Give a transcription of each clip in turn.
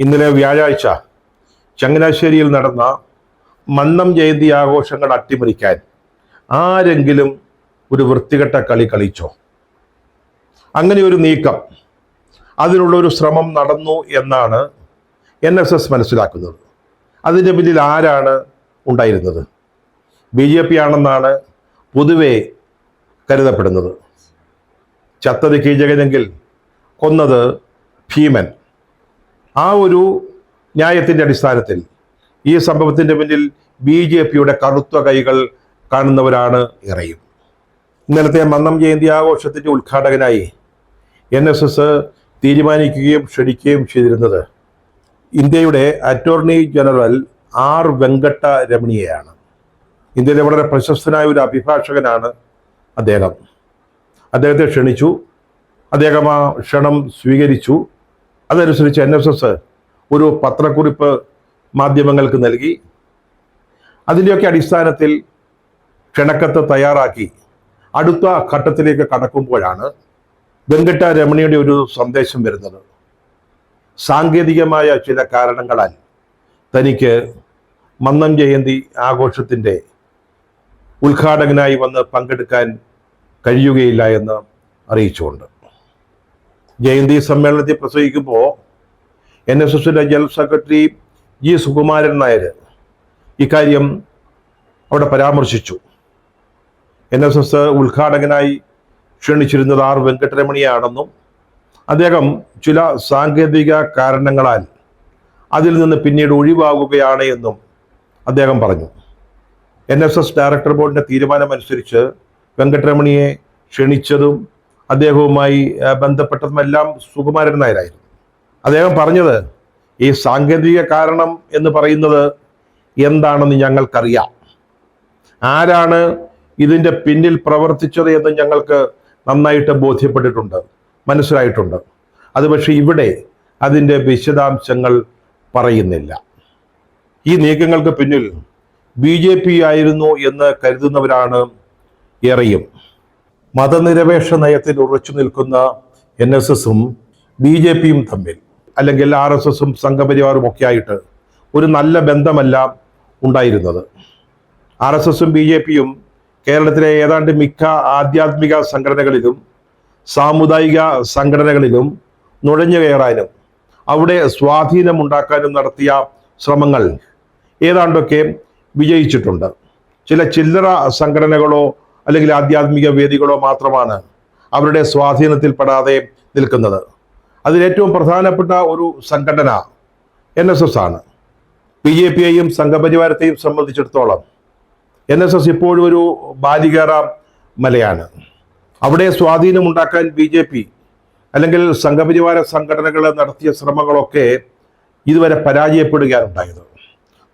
ഇന്നലെ വ്യാഴാഴ്ച ചങ്ങനാശ്ശേരിയിൽ നടന്ന മന്നം ജയന്തി ആഘോഷങ്ങൾ അട്ടിമറിക്കാൻ ആരെങ്കിലും ഒരു വൃത്തികെട്ട കളി കളിച്ചോ? അങ്ങനെ ഒരു നീക്കം, അതിനുള്ള ഒരു ശ്രമം നടന്നു എന്നാണ് NSS മനസ്സിലാക്കുന്നത്. അതിൻ്റെ പിന്നിൽ ആരാണ് ഉണ്ടായിരുന്നത്? BJP ആണെന്നാണ് പൊതുവെ കരുതപ്പെടുന്നത്. ചത്തത് കീചകനെങ്കിൽ കൊന്നത് ഭീമൻ. ആ ഒരു ന്യായത്തിൻ്റെ അടിസ്ഥാനത്തിൽ ഈ സംഭവത്തിൻ്റെ പിന്നിൽ BJPയുടെ കറുത്ത കൈകൾ കാണുന്നവരാണ് ഏറെയും. ഇന്നലത്തെ മന്നം ജയന്തി ആഘോഷത്തിൻ്റെ ഉദ്ഘാടകനായി NSS തീരുമാനിക്കുകയും ക്ഷണിക്കുകയും ചെയ്തിരുന്നത് ഇന്ത്യയുടെ അറ്റോർണി ജനറൽ R വെങ്കട്ട രമണിയെയാണ്. ഇന്ത്യയിലെ വളരെ പ്രശസ്തനായ ഒരു അഭിഭാഷകനാണ് അദ്ദേഹം. അദ്ദേഹത്തെ ക്ഷണിച്ചു. അദ്ദേഹം ആ ക്ഷണം സ്വീകരിച്ചു. അതനുസരിച്ച് NSS ഒരു പത്രക്കുറിപ്പ് മാധ്യമങ്ങൾക്ക് നൽകി. അതിൻ്റെയൊക്കെ അടിസ്ഥാനത്തിൽ ക്ഷണക്കത്ത് തയ്യാറാക്കി അടുത്ത ഘട്ടത്തിലേക്ക് കടക്കുമ്പോഴാണ് വെങ്കട്ട രമണിയുടെ ഒരു സന്ദേശം വരുന്നത്. സാങ്കേതികമായ ചില കാരണങ്ങളാൽ തനിക്ക് മന്നം ജയന്തി ആഘോഷത്തിൻ്റെ ഉദ്ഘാടകനായി വന്ന് പങ്കെടുക്കാൻ കഴിയുകയില്ല എന്ന് അറിയിച്ചുകൊണ്ട്. ജയന്തി സമ്മേളനത്തിൽ പ്രസംഗിക്കുമ്പോൾ NSSന്റെ general secretary G Sukumaran Nair ഇക്കാര്യം അവിടെ പരാമർശിച്ചു. NSS ഉദ്ഘാടകനായി ക്ഷണിച്ചിരുന്നത് R വെങ്കട്ടരമണിയാണെന്നും അദ്ദേഹം ചില സാങ്കേതിക കാരണങ്ങളാൽ അതിൽ നിന്ന് പിന്നീട് ഒഴിവാകുകയാണ് എന്നും അദ്ദേഹം പറഞ്ഞു. NSS ഡയറക്ടർ ബോർഡിൻ്റെ തീരുമാനമനുസരിച്ച് വെങ്കട്ടരമണിയെ ക്ഷണിച്ചതും അദ്ദേഹവുമായി ബന്ധപ്പെട്ടതുമെല്ലാം സുകുമാരൻ നായരായിരുന്നു. അദ്ദേഹം പറഞ്ഞത്, ഈ സാങ്കേതിക കാരണം എന്ന് പറയുന്നത് എന്താണെന്ന് ഞങ്ങൾക്കറിയാം, ആരാണ് ഇതിൻ്റെ പിന്നിൽ പ്രവർത്തിച്ചത് എന്ന് ഞങ്ങൾക്ക് നന്നായിട്ട് ബോധ്യപ്പെട്ടിട്ടുണ്ട്, മനസ്സിലായിട്ടുണ്ട്. അത് പക്ഷേ ഇവിടെ അതിൻ്റെ വിശദാംശങ്ങൾ പറയുന്നില്ല. ഈ നീക്കങ്ങൾക്ക് പിന്നിൽ BJP ആയിരുന്നു എന്ന് കരുതുന്നവരാണ് ഏറെയും. മതനിരപേക്ഷ നയത്തിൽ ഉറച്ചു നിൽക്കുന്ന NSSും BJPയും തമ്മിൽ, അല്ലെങ്കിൽ RSSും സംഘപരിവാറും ഒക്കെ ആയിട്ട് ഒരു നല്ല ബന്ധമല്ല ഉണ്ടായിരുന്നത്. RSSും BJPയും കേരളത്തിലെ ഏതാണ്ട് മിക്ക ആധ്യാത്മിക സംഘടനകളിലും സാമുദായിക സംഘടനകളിലും നുഴഞ്ഞു കയറാനും അവിടെ സ്വാധീനമുണ്ടാക്കാനും നടത്തിയ ശ്രമങ്ങൾ ഏതാണ്ടൊക്കെ വിജയിച്ചിട്ടുണ്ട്. ചില ചില്ലറ സംഘടനകളോ അല്ലെങ്കിൽ ആധ്യാത്മിക വേദികളോ മാത്രമാണ് അവരുടെ സ്വാധീനത്തിൽപ്പെടാതെ നിൽക്കുന്നത്. അതിലേറ്റവും പ്രധാനപ്പെട്ട ഒരു സംഘടന NSS ആണ്. BJPയെയും സംഘപരിവാരത്തെയും സംബന്ധിച്ചിടത്തോളം NSS ഇപ്പോഴും ഒരു ബാലികേറ മലയാണ്. അവിടെ സ്വാധീനമുണ്ടാക്കാൻ BJP അല്ലെങ്കിൽ സംഘപരിവാര സംഘടനകൾ നടത്തിയ ശ്രമങ്ങളൊക്കെ ഇതുവരെ പരാജയപ്പെടുകയാണ് ഉണ്ടായത്.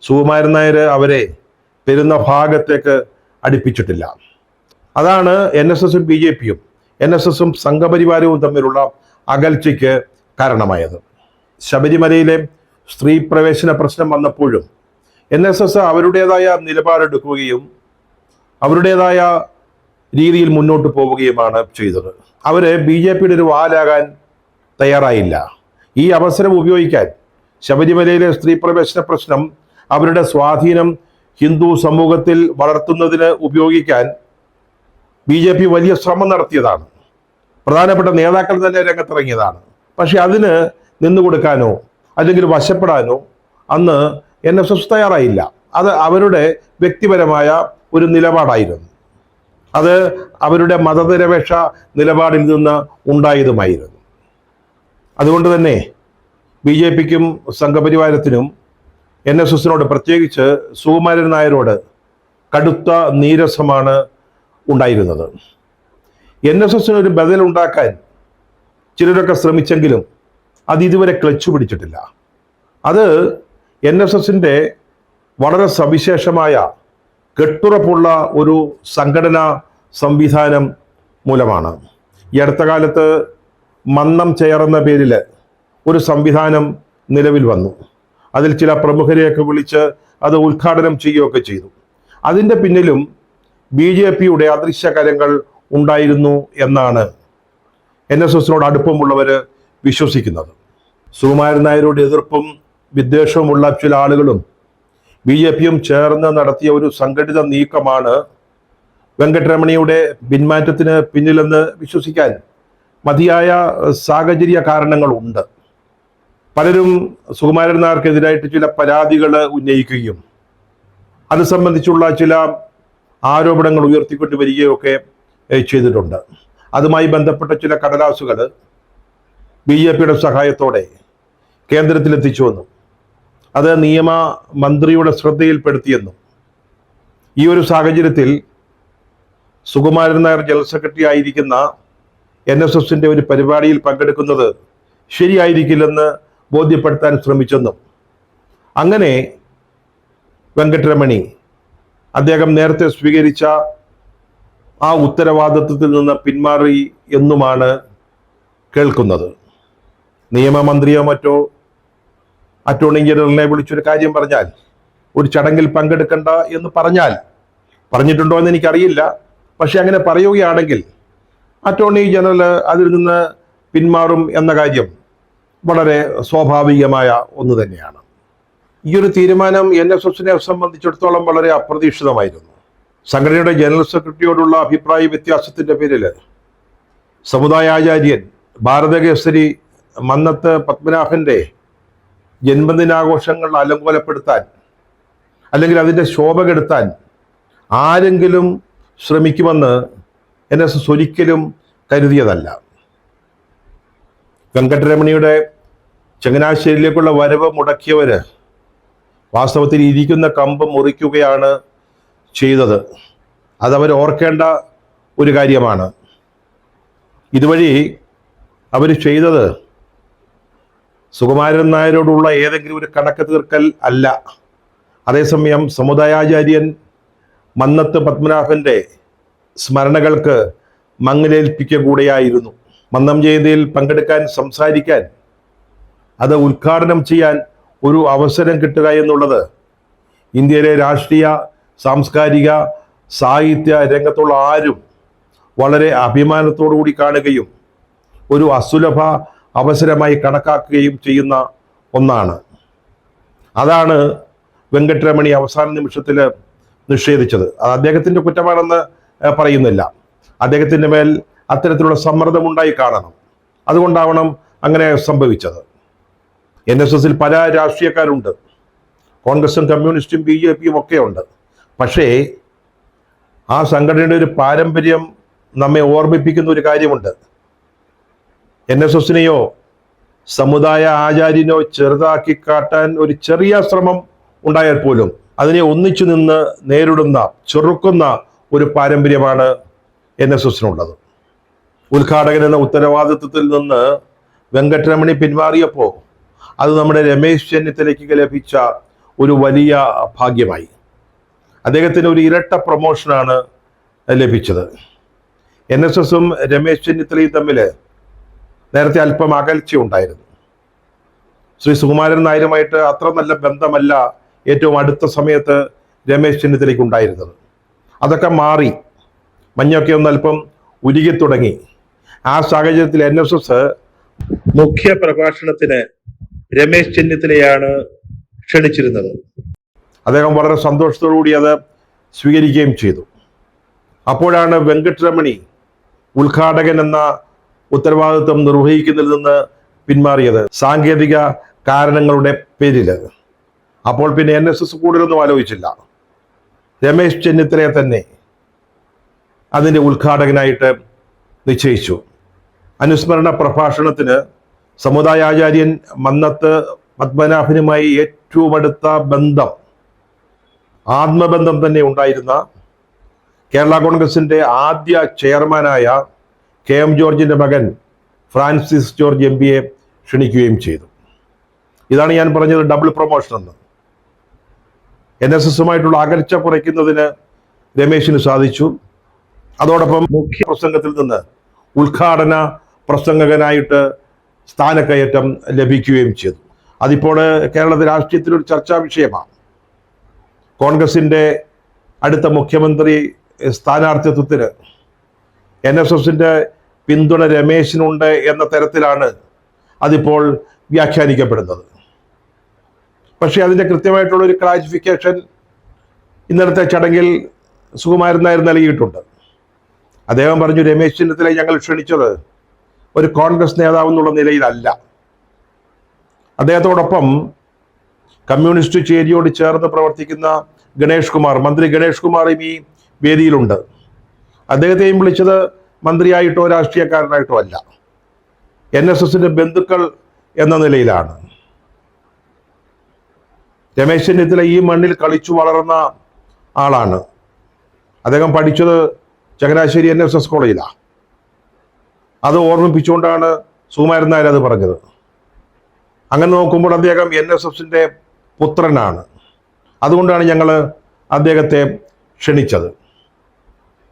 സുകുമാരൻ നായർ അവരെ പെരുന്ന ഭാഗത്തേക്ക് അടുപ്പിച്ചിട്ടില്ല. അതാണ് NSSും BJPയും NSSും സംഘപരിവാരവും തമ്മിലുള്ള അകൽച്ചയ്ക്ക് കാരണമായത്. ശബരിമലയിലെ സ്ത്രീ പ്രവേശന പ്രശ്നം വന്നപ്പോഴും NSS അവരുടേതായ നിലപാടെടുക്കുകയും അവരുടേതായ രീതിയിൽ മുന്നോട്ട് പോവുകയുമാണ് ചെയ്തത്. അവർ BJPയുടെ ഒരു വാലാകാൻ തയ്യാറായില്ല. ഈ അവസരം ഉപയോഗിക്കാൻ, ശബരിമലയിലെ സ്ത്രീ പ്രവേശന പ്രശ്നം അവരുടെ സ്വാധീനം ഹിന്ദു സമൂഹത്തിൽ വളർത്തുന്നതിന് ഉപയോഗിക്കാൻ BJP വലിയ ശ്രമം നടത്തിയതാണ്. പ്രധാനപ്പെട്ട നേതാക്കൾ തന്നെ രംഗത്തിറങ്ങിയതാണ്. പക്ഷെ അതിന് നിന്നുകൊടുക്കാനോ അല്ലെങ്കിൽ വശപ്പെടാനോ അന്ന് NSS തയ്യാറായില്ല. അത് അവരുടെ വ്യക്തിപരമായ ഒരു നിലപാടായിരുന്നു. അത് അവരുടെ മതനിരപേക്ഷ നിലപാടിൽ നിന്ന് ഉണ്ടായതുമായിരുന്നു. അതുകൊണ്ട് തന്നെ BJPക്കും സംഘപരിവാരത്തിനും NSSനോട്, പ്രത്യേകിച്ച് സുകുമാരൻ നായരോട് കടുത്ത നീരസമാണ് ഉണ്ടായിരുന്നത്. NSSന് ഒരു ബദൽ ഉണ്ടാക്കാൻ ചിലരൊക്കെ ശ്രമിച്ചെങ്കിലും അത് ഇതുവരെ ക്ലച്ച് പിടിച്ചിട്ടില്ല. അത് NSSന്റെ വളരെ സവിശേഷമായ കെട്ടുറപ്പുള്ള ഒരു സംഘടനാ സംവിധാനം മൂലമാണ്. ഈ അടുത്ത കാലത്ത് മന്നം ചെയർ എന്ന പേരിൽ ഒരു സംവിധാനം നിലവിൽ വന്നു. അതിൽ ചില പ്രമുഖരെയൊക്കെ വിളിച്ച് അത് ഉദ്ഘാടനം ചെയ്യുകയൊക്കെ ചെയ്തു. അതിൻ്റെ പിന്നിലും BJPയുടെ അദൃശ്യകരങ്ങൾ ഉണ്ടായിരുന്നു എന്നാണ് NSSനോട് അടുപ്പമുള്ളവർ വിശ്വസിക്കുന്നത്. സുകുമാരൻ നായരോട് എതിർപ്പും വിദ്വേഷവുമുള്ള ചില ആളുകളും BJPയും ചേർന്ന് നടത്തിയ ഒരു സംഘടിത നീക്കമാണ് വെങ്കട്ടരമണിയുടെ പിന്മാറ്റത്തിന് പിന്നിലെന്ന് വിശ്വസിക്കാൻ മതിയായ സാഹചര്യ കാരണങ്ങളുണ്ട്. പലരും സുകുമാരൻ നായർക്കെതിരായിട്ട് ചില പരാതികൾ ഉന്നയിക്കുകയും അത് സംബന്ധിച്ചുള്ള ചില ആരോപണങ്ങൾ ഉയർത്തിക്കൊണ്ട് വരികയൊക്കെ ചെയ്തിട്ടുണ്ട്. അതുമായി ബന്ധപ്പെട്ട ചില കടലാസുകൾ BJPയുടെ സഹായത്തോടെ കേന്ദ്രത്തിലെത്തിച്ചുവെന്നും അത് നിയമമന്ത്രിയുടെ ശ്രദ്ധയിൽപ്പെടുത്തിയെന്നും ഈ ഒരു സാഹചര്യത്തിൽ സുകുമാരൻ നായർ ജനറൽ സെക്രട്ടറി ആയിരിക്കുന്ന NSSന്റെ ഒരു പരിപാടിയിൽ പങ്കെടുക്കുന്നത് ശരിയായിരിക്കില്ലെന്ന് ബോധ്യപ്പെടുത്താൻ ശ്രമിച്ചെന്നും അങ്ങനെ വെങ്കട്ടരമണി അദ്ദേഹം നേരത്തെ സ്വീകരിച്ച ആ ഉത്തരവാദിത്വത്തിൽ നിന്ന് പിന്മാറി എന്നുമാണ് കേൾക്കുന്നത്. നിയമമന്ത്രിയോ മറ്റോ അറ്റോർണി ജനറലിനെ വിളിച്ചൊരു കാര്യം പറഞ്ഞാൽ, ഒരു ചടങ്ങിൽ പങ്കെടുക്കണ്ട എന്ന് പറഞ്ഞിട്ടുണ്ടോ എന്ന് എനിക്കറിയില്ല. പക്ഷെ അങ്ങനെ പറയുകയാണെങ്കിൽ അറ്റോർണി ജനറൽ അതിൽ നിന്ന് പിന്മാറും എന്ന കാര്യം വളരെ സ്വാഭാവികമായ ഒന്ന് തന്നെയാണ്. ഈ ഒരു തീരുമാനം NSSനെ സംബന്ധിച്ചിടത്തോളം വളരെ അപ്രതീക്ഷിതമായിരുന്നു. സംഘടനയുടെ ജനറൽ സെക്രട്ടറിയോടുള്ള അഭിപ്രായ വ്യത്യാസത്തിന്റെ പേരിൽ സമുദായാചാര്യൻ ഭാരതകേസരി മന്നത്ത് പത്മനാഭന്റെ ജന്മദിനാഘോഷങ്ങൾ അലങ്കോലപ്പെടുത്താൻ അല്ലെങ്കിൽ അതിൻ്റെ ശോഭ കെടുത്താൻ ആരെങ്കിലും ശ്രമിക്കുമെന്ന് NSS ഒരിക്കലും കരുതിയതല്ല. വെങ്കട്ടരമണിയുടെ ചങ്ങനാശ്ശേരിയിലേക്കുള്ള വരവ് മുടക്കിയവര് വാസ്തവത്തിൽ ഇരിക്കുന്ന കമ്പ് മുറിക്കുകയാണ് ചെയ്തത്. അതവർ ഓർക്കേണ്ട ഒരു കാര്യമാണ്. ഇതുവഴി അവർ ചെയ്തത് സുകുമാരൻ നായരോടുള്ള ഏതെങ്കിലും ഒരു കണക്ക് തീർക്കൽ അല്ല. അതേസമയം സമുദായാചാര്യൻ മന്നത്ത് പത്മനാഭന്റെ സ്മരണകൾക്ക് മങ്ങലേൽപ്പിക്കുക കൂടെയായിരുന്നു. മന്നം ജയന്തിയിൽ പങ്കെടുക്കാൻ, സംസാരിക്കാൻ, അത് ഉദ്ഘാടനം ചെയ്യാൻ ഒരു അവസരം കിട്ടുക എന്നുള്ളത് ഇന്ത്യയിലെ രാഷ്ട്രീയ, സാംസ്കാരിക, സാഹിത്യ രംഗത്തുള്ള ആരും വളരെ അഭിമാനത്തോടു കൂടി കാണുകയും ഒരു അസുലഭ അവസരമായി കണക്കാക്കുകയും ചെയ്യുന്ന ഒന്നാണ്. അതാണ് വെങ്കട്ടരമണി അവസാന നിമിഷത്തിൽ നിഷേധിച്ചത്. അത് അദ്ദേഹത്തിൻ്റെ കുറ്റമാണെന്ന് പറയുന്നില്ല. അദ്ദേഹത്തിൻ്റെ മേൽ അത്തരത്തിലുള്ള സമ്മർദ്ദമുണ്ടായി കാണണം. അതുകൊണ്ടാവണം അങ്ങനെ സംഭവിച്ചത്. NSSൽ പല രാഷ്ട്രീയക്കാരുണ്ട്. കോൺഗ്രസും കമ്മ്യൂണിസ്റ്റും BJPയും ഒക്കെ ഉണ്ട്. പക്ഷേ ആ സംഘടനയുടെ ഒരു പാരമ്പര്യം നമ്മെ ഓർമ്മിപ്പിക്കുന്ന ഒരു കാര്യമുണ്ട്. NSSനെയോ സമുദായ ആചാര്യനോ ചെറുതാക്കി കാട്ടാൻ ഒരു ചെറിയ ശ്രമം ഉണ്ടായാൽ പോലും അതിനെ ഒന്നിച്ചു നിന്ന് നേരിടുന്ന, ചെറുക്കുന്ന ഒരു പാരമ്പര്യമാണ് NSSനുള്ളത്. ഉദ്ഘാടകൻ എന്ന ഉത്തരവാദിത്വത്തിൽ നിന്ന് വെങ്കട്ടരമണി പിന്മാറിയപ്പോൾ അത് നമ്മുടെ രമേശ് ചെന്നിത്തലയ്ക്ക് ലഭിച്ച ഒരു വലിയ ഭാഗ്യമായി. അദ്ദേഹത്തിന് ഒരു ഇരട്ട പ്രൊമോഷനാണ് ലഭിച്ചത്. NSSും രമേശ് ചെന്നിത്തലയും തമ്മിൽ നേരത്തെ അല്പം അകൽച്ച ഉണ്ടായിരുന്നു. ശ്രീ സുകുമാരൻ നായരുമായിട്ട് അത്ര നല്ല ബന്ധമല്ല ഏറ്റവും അടുത്ത സമയത്ത് രമേശ് ചെന്നിത്തലയ്ക്ക് ഉണ്ടായിരുന്നത്. അതൊക്കെ മാറി, മഞ്ഞൊക്കെ ഒന്ന് അല്പം ഉരുകി തുടങ്ങി. ആ സാഹചര്യത്തിൽ NSS മുഖ്യ പ്രഭാഷണത്തിന് രമേശ് ചെന്നിത്തലയാണ് ക്ഷണിച്ചിരുന്നത്. അദ്ദേഹം വളരെ സന്തോഷത്തോടുകൂടി അത് സ്വീകരിക്കുകയും ചെയ്തു. അപ്പോഴാണ് വെങ്കട്ടരമണി ഉദ്ഘാടകൻ എന്ന ഉത്തരവാദിത്വം നിർവഹിക്കുന്നതിൽ നിന്ന് പിന്മാറിയത്, സാങ്കേതിക കാരണങ്ങളുടെ പേരിൽ. അപ്പോൾ പിന്നെ NSS കൂടുതലൊന്നും ആലോചിച്ചില്ല. രമേശ് ചെന്നിത്തലയെ തന്നെ അതിൻ്റെ ഉദ്ഘാടകനായിട്ട് നിശ്ചയിച്ചു. അനുസ്മരണ പ്രഭാഷണത്തിന് സമുദായാചാര്യൻ മന്നത്ത് പത്മനാഭനുമായി ഏറ്റവും അടുത്ത ബന്ധം, ആത്മബന്ധം തന്നെ ഉണ്ടായിരുന്ന കേരള കോൺഗ്രസിന്റെ ആദ്യ ചെയർമാനായ KM ജോർജിന്റെ മകൻ ഫ്രാൻസിസ് ജോർജ് MBയെ ക്ഷണിക്കുകയും ചെയ്തു. ഇതാണ് ഞാൻ പറഞ്ഞത് ഡബിൾ പ്രൊമോഷൻ എന്ന്. NSSുമായിട്ടുള്ള അകൽച്ച കുറയ്ക്കുന്നതിന് രമേശിന് സാധിച്ചു. അതോടൊപ്പം മുഖ്യ പ്രസംഗത്തിൽ നിന്ന് ഉദ്ഘാടന പ്രസംഗകനായിട്ട് സ്ഥാനക്കയറ്റം ലഭിക്കുകയും ചെയ്തു. അതിപ്പോൾ കേരളത്തിലെ രാഷ്ട്രീയത്തിൽ ഒരു ചർച്ചാ വിഷയമാണ്. കോൺഗ്രസിന്റെ അടുത്ത മുഖ്യമന്ത്രി സ്ഥാനാർത്ഥിത്വത്തിന് NSSന്റെ പിന്തുണ രമേശിനുണ്ട് എന്ന തരത്തിലാണ് അതിപ്പോൾ വ്യാഖ്യാനിക്കപ്പെടുന്നത്. പക്ഷേ അതിൻ്റെ കൃത്യമായിട്ടുള്ളൊരു ക്ലാരിഫിക്കേഷൻ ഇന്നലത്തെ ചടങ്ങിൽ സുകുമാരൻ നായർ നൽകിയിട്ടുണ്ട്. അദ്ദേഹം പറഞ്ഞു, രമേശ് ചെന്നിത്തലയെ ഞങ്ങൾ ക്ഷണിച്ചത് ഒരു കോൺഗ്രസ് നേതാവ് എന്നുള്ള നിലയിലല്ല. അദ്ദേഹത്തോടൊപ്പം കമ്മ്യൂണിസ്റ്റ് ചേരിയോട് ചേർന്ന് പ്രവർത്തിക്കുന്ന ഗണേഷ് കുമാർ, മന്ത്രി ഗണേഷ് കുമാറും ഈ വേദിയിലുണ്ട്. അദ്ദേഹത്തെയും വിളിച്ചത് മന്ത്രിയായിട്ടോ രാഷ്ട്രീയക്കാരനായിട്ടോ അല്ല, NSSന്റെ ബന്ധുക്കൾ എന്ന നിലയിലാണ്. രമേശ് ചെന്നിത്തല ഈ മണ്ണിൽ കളിച്ചു വളർന്ന ആളാണ്. അദ്ദേഹം പഠിച്ചത് ചങ്ങനാശ്ശേരി NSS കോളേജിലാണ്. അത് ഓർമ്മിപ്പിച്ചുകൊണ്ടാണ് സുകുമാരൻ നായർ അത് പറഞ്ഞത്. അങ്ങനെ നോക്കുമ്പോൾ അദ്ദേഹം NSSന്റെ പുത്രനാണ്. അതുകൊണ്ടാണ് ഞങ്ങൾ അദ്ദേഹത്തെ ക്ഷണിച്ചത്.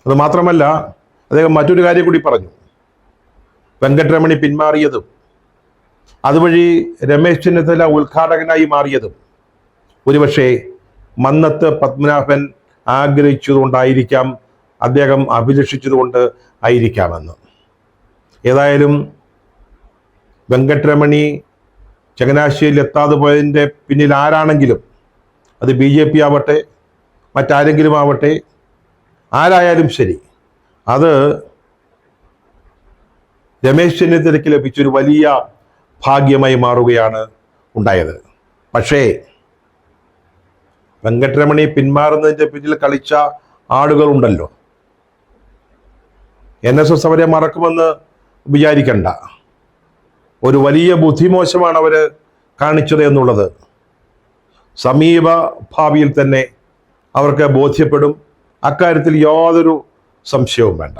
അത് മാത്രമല്ല, അദ്ദേഹം മറ്റൊരു കാര്യം കൂടി പറഞ്ഞു. വെങ്കട്ടരമണി പിന്മാറിയതും അതുവഴി രമേശ് ചെന്നിത്തല ഉദ്ഘാടകനായി മാറിയതും ഒരുപക്ഷെ മന്നത്ത് പത്മനാഭൻ ആഗ്രഹിച്ചതുകൊണ്ടായിരിക്കാം, അദ്ദേഹം അഭിലഷിച്ചതുകൊണ്ട് ആയിരിക്കാമെന്ന്. ഏതായാലും വെങ്കട്ടരമണി ചങ്ങനാശ്ശേരിയിൽ എത്താതെ പോയതിൻ്റെ പിന്നിൽ ആരാണെങ്കിലും, അത് BJP ആവട്ടെ മറ്റാരെങ്കിലും ആവട്ടെ, ആരായാലും ശരി, അത് രമേശ് ചെന്നിത്തലയ്ക്ക് ലഭിച്ചൊരു വലിയ ഭാഗ്യമായി മാറുകയാണ് ഉണ്ടായത്. പക്ഷേ വെങ്കട്ടരമണി പിന്മാറുന്നതിൻ്റെ പിന്നിൽ കളിച്ച ആളുകളുണ്ടല്ലോ, NSS അവരെ മറക്കുമെന്ന് വിചാരിക്കണ്ട. ഒരു വലിയ ബുദ്ധിമോശമാണ് അവർ കാണിച്ചത് എന്നുള്ളത് സമീപ ഭാവിയിൽ തന്നെ അവർക്ക് ബോധ്യപ്പെടും. അക്കാര്യത്തിൽ യാതൊരു സംശയവും വേണ്ട.